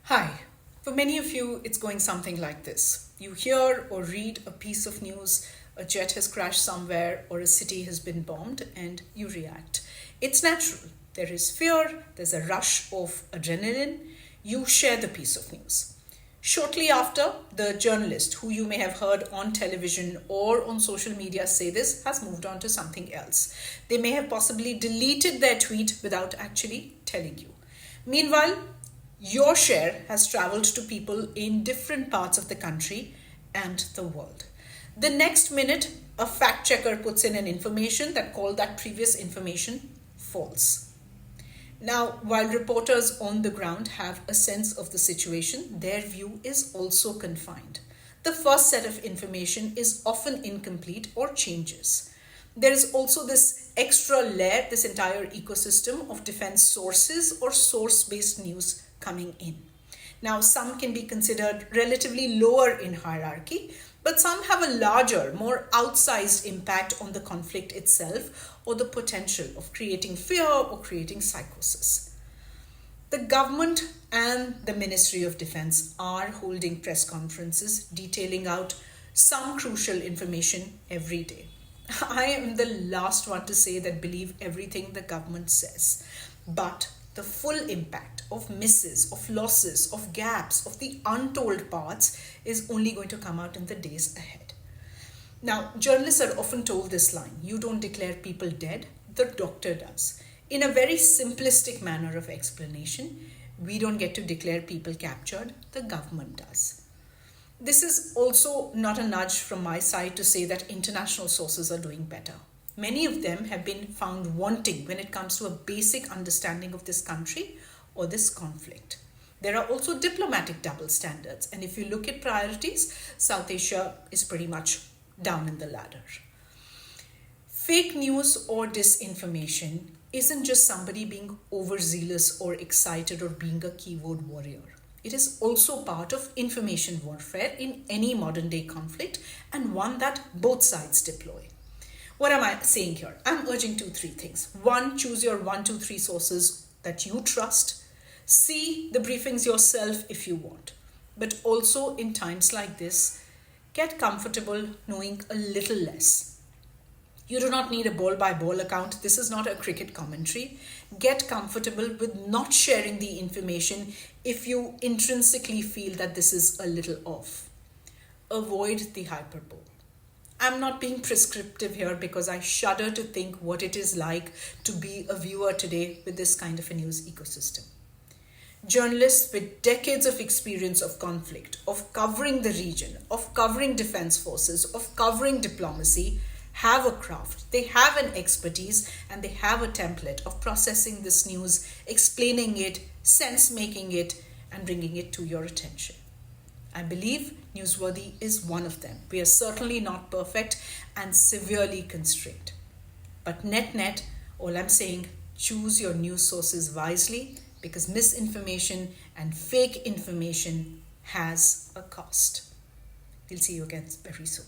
Hi. For many of you, it's going something like this. You hear or read a piece of news, a jet has crashed somewhere, or a city has been bombed, and you react. It's natural. There is fear, there's a rush of adrenaline. You share the piece of news. Shortly after, the journalist, who you may have heard on television or on social media say this, has moved on to something else. They may have possibly deleted their tweet without actually telling you. Meanwhile, your share has traveled to people in different parts of the country and the world. The next minute, a fact checker puts in an information that called that previous information false. Now, while reporters on the ground have a sense of the situation, their view is also confined. The first set of information is often incomplete or changes. There is also this extra layer, this entire ecosystem of defense sources or source-based news coming in. Now, some can be considered relatively lower in hierarchy, but some have a larger, more outsized impact on the conflict itself or the potential of creating fear or creating psychosis. The government and the Ministry of Defense are holding press conferences detailing out some crucial information every day. I am the last one to say that believe everything the government says, but the full impact of misses, of losses, of gaps, of the untold parts is only going to come out in the days ahead. Now, journalists are often told this line: you don't declare people dead, the doctor does. In a very simplistic manner of explanation, we don't get to declare people captured, the government does. This is also not a nudge from my side to say that international sources are doing better. Many of them have been found wanting when it comes to a basic understanding of this country or this conflict. There are also diplomatic double standards, and if you look at priorities, South Asia is pretty much down in the ladder. Fake news or disinformation isn't just somebody being overzealous or excited or being a keyboard warrior. It is also part of information warfare in any modern day conflict, and one that both sides deploy. What am I saying here? I'm urging three things. One, choose your 1, 2, 3 sources that you trust. See the briefings yourself if you want. But also in times like this, get comfortable knowing a little less. You do not need a ball-by-ball account. This is not a cricket commentary. Get comfortable with not sharing the information if you intrinsically feel that this is a little off. Avoid the hyperbole. I'm not being prescriptive here because I shudder to think what it is like to be a viewer today with this kind of a news ecosystem. Journalists with decades of experience of conflict, of covering the region, of covering defense forces, of covering diplomacy, have a craft, they have an expertise, and they have a template of processing this news, explaining it, sense-making it, and bringing it to your attention. I believe Newsworthy is one of them. We are certainly not perfect and severely constrained. But net, all I'm saying, choose your news sources wisely, because misinformation and fake information has a cost. We'll see you again very soon.